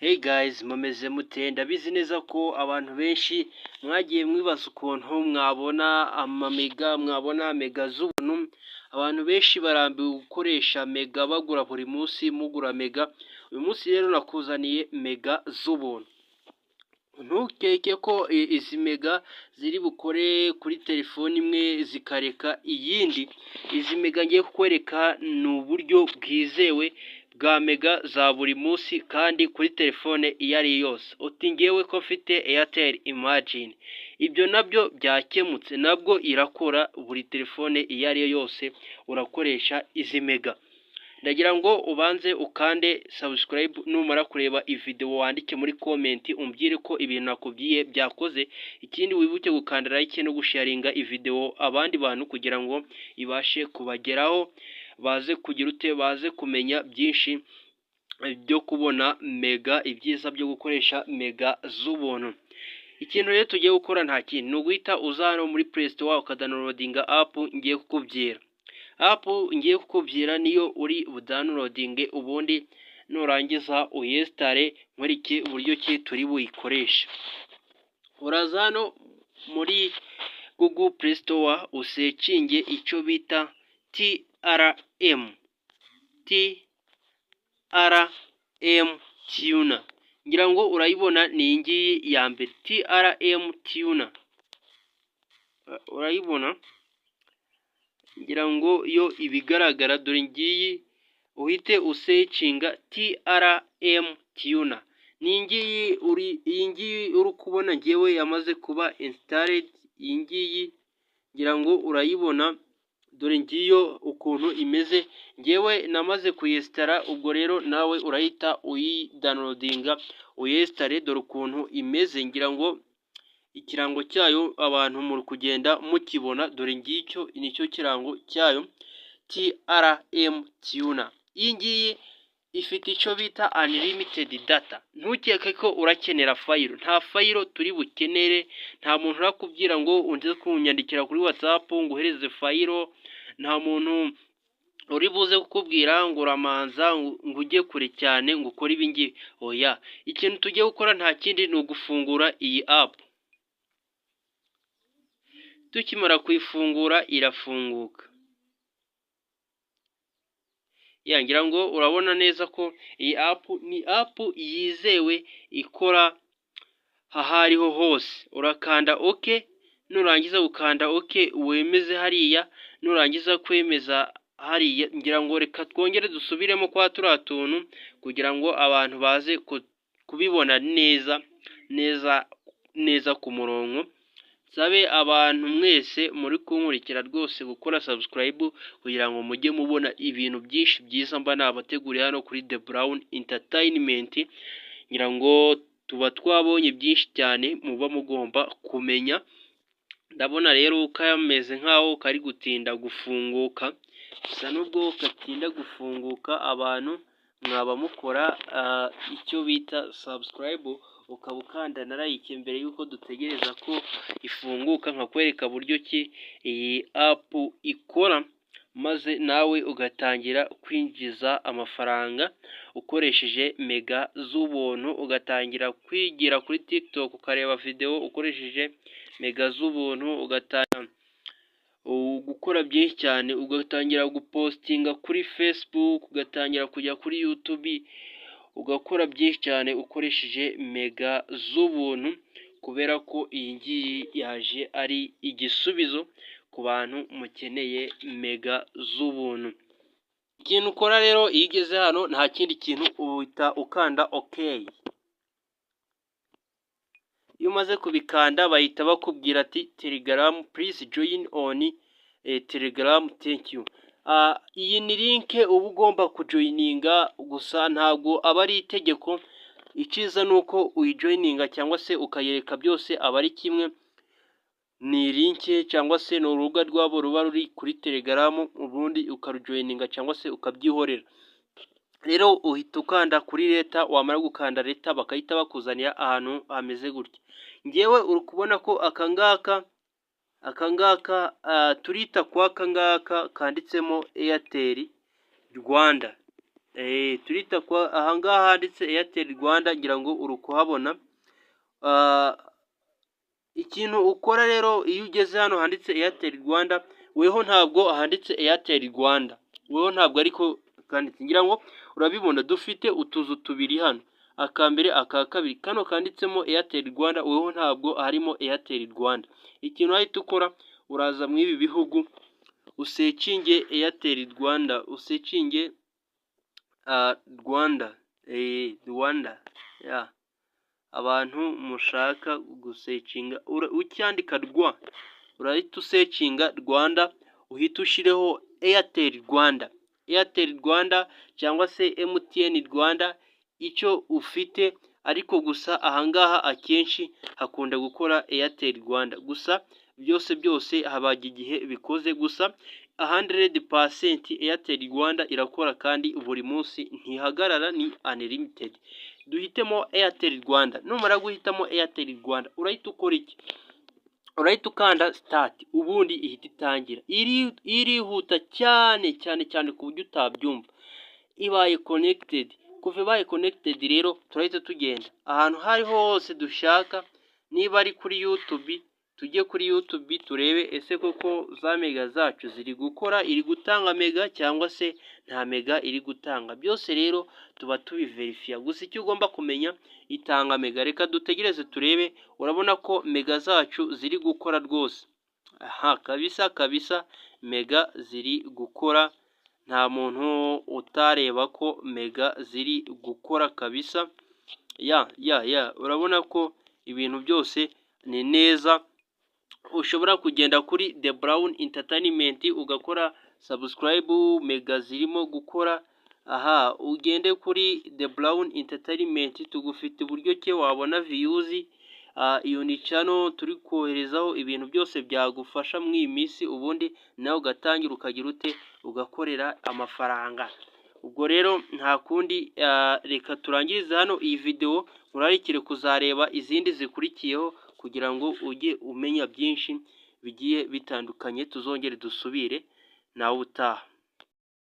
Hey guys, mumeze mute? Ndabizi neza ko abantu benshi mwagiye mwibaza ukuntu mwabona mwabona mega z'ubuntu. Abantu benshi barambiwe gukoresha mega bagura buri munsi mugura mega. Uyu munsi rero nakuzaniye mega z'ubuntu. Ntukeke ko izi mega ziri bukore kuri telefone imwe zikareka iyindi. Izi mega ngiye kukwereka ni uburyo bwizewe bwa mega za buri munsi kandi kuri telefone iyo ari yo yose. Uti ngewe ko mfite Airtel Imagine. Ibyo nabyo byakemutse, nabwo irakora buri telefone iyo ari yo yose urakoresha izi mega. Ndagira ngo ubanze ukande subscribe, numara kureba video wandike muri comment umbwire ko ibintu nakubwiye byakoze. Ikindi wibuke gukanda like no gusharinga video abandi bantu kugira ngo ibashe kubageraho, baze kugira baze kumenya byinshi byo kubona mega, ibyiza byo gukoresha mega z'ubuntu. Ikintu rero tugiye gukora nta kintu, ni uguhita uza hano muri Play Store ukadownloadinga app ngiye kukubwira. App ngiye kukubwira niyo uri budownloadinge, ubundi nurangiza uyinstare nkwereke uburyo ki turi buyikoresha. Uraza hano muri Google Play Store usearchinge icyo bita TRM Tuner. Ngira ngo urayibona, ni ngiyi ya mbere, TRM Tuner. Urayibona? Ngira ngo yo ibigaragara, dore ngiyi uhite usearchinga TRM Tuner. Ni ngiyi iyi ngiyi uri kubona ngewe yamaze kuba installed. Iyi ngiyi ngira ngo urayibona, dore ngiyo ukuntu imeze. Ngewe namaze kuyinstara, ubwo rero nawe urahita uyidownloadinga uyinstare, dore ukuntu imeze. Ngira ngo ikirango cyayo abantu muri kugenda mukibona, dore ngicyo nicyo kirango cyayo, TRM Tuner. Iyi ngiyi ifite icyo bita unlimited data. Ntukeke ko urakenera fayiro, nta fayiro turi bukenere. Nta muntu urakubwira ngo unze kunyandikira kuri WhatsApp ngo uhereze fayiro. Nta muntu uri buze kukubwira ngo uramanza ngo ujye kure cyane ngo ukore ibi ngibi. Oya, ikintu tugiye gukora nta kindi, ni ugufungura iyi app. Tukimara kuyifungura irafunguka. Ngira ngo urabona neza ko iyi app ni app yizewe, ikora ahariho hose. Urakanda OK, nurangiza gukanda OK wemeze hariya, nurangiza kwemeza hariya, ngira ngo reka twongere dusubiremo kwa turiya tuntu kugira ngo abantu baze kubibona neza ku murongo. Sabe abantu mwese muri kunkurikira rwose gukora subscribe kugira ngo mujye mubona ibintu byinshi byiza mba nabateguriye hano kuri The Brown Entertainment. Ngira ngo tuba twabonye byinshi cyane muba mugomba kumenya. Ndabona rero kameze nkaho kari gutinda gufunguka. Gusa nubwo gatinda gufunguka, abantu mwaba mukora icyo bita subscribe, ukaba ukanda na like mbere yuko dutegereza ko ifunguka, nkakwereka buryo ki iyi app ikora, maze nawe ugatangira kwinjiza amafaranga ukoresheje mega z'ubuntu. Ugatangira kwigira kuri TikTok ukareba video ukoresheje mega z'ubuntu, ugatangira gukora byinshi cyane, ugatangira gupostinga kuri Facebook, ugatangira kujya kuri YouTube, ugakora byinshi cyane ukoresheje mega z'ubuntu, kubera ko iyi ngiyi yaje ari igisubizo ku bantu mukeneye mega z'ubuntu. Ikintu ukora rero iyo ugeze hano, nta kindi kintu, uhita ukanda OK. Iyo umaze kubikanda bahita bakubwira ati Telegram, please join on Telegram, thank you. Iyi ni link uba ugomba kujoininga, gusa ntabwo aba ari itegeko. Iciza ni uko uyijoininga cyangwa se ukayereka, byose aba ari kimwe. Ni link cyangwa se ni urubuga rwabo ruba ruri kuri Telegram, ubundi ukarujoininga cyangwa se ukabyihorera. Rero uhita ukanda kuri leta, wamara gukanda leta bakahita bakuzanira ahantu hameze gutya. Ngewe uri kubona ko akangaka turita kwa kangaka kanditsemo Airtel Rwanda. turita kwa ahangaha handitse Airtel Rwanda ngira ngo uri kuhabona. Ikintu ukora rero iyo ugeze hano handitse Airtel Rwanda, weho ntabwo handitse Airtel Rwanda, weho ntabwo ariko kanditse. Ngira ngo urabibona dufite utuzu tubiri hano, akambere aka kabiri, kano kanditsemo Airtel Rwanda, weho ntabwo harimo Airtel Rwanda. Ikintu wahita ukora, uraza mu ibi bihugu usecinge Airtel Rwanda, usecinge Rwanda, Rwanda, abantu mushaka gusecinga ucyandika rwa, urahita usecinga Rwanda, uhita ushireho Airtel Rwanda, Airtel Rwanda cyangwa se MTN Rwanda, icyo ufite. Ariko gusa ahangaha akenshi hakunda gukora Airtel Rwanda, gusa byose habaga igihe bikoze, gusa 100% Airtel Rwanda irakora kandi buri munsi ntihagarara, ni unlimited. Duhitemo Airtel Rwanda. Numara guhitamo Airtel Rwanda, urahita ukora iki? Urahita ukanda start, ubundi ihita itangira. Irihuta cyane ku buryo utabyumva. Ibaye connected. Kuva ibaye connected rero turahita tugenda ahantu hari hose dushaka. Niba ari kuri YouTube, tujye kuri YouTube turebe ese koko za mega zacu ziri gukora, iri gutanga mega cyangwa se nta mega iri gutanga. Byose rero tuba tubiverifiya. Gusa icyo ugomba kumenya, itanga mega. Reka dutegereze turebe. Urabona ko mega zacu ziri gukora rwose. Kabisa mega ziri gukora, nta muntu utareba ko mega ziri gukora kabisa. Urabona ko ibintu byose ni neza. Ushobora kugenda kuri The Brown Entertainment ugakora subscribe, mega zirimo gukora. Ugende kuri The Brown Entertainment, tugufite uburyo ki wabona views. Iyo ni channel turi koherezaho ibintu byose byagufasha mu iyi minsi, ubundi nawe ugatangira ukagira ute, ugakorera amafaranga. Ubwo rero nta kundi, reka turangirize hano iyi video, murarikire kuzareba izindi zikurikiyeho kugira ngo ujye umenya byinshi bigiye bitandukanye. Tuzongere dusubire nawe utaha.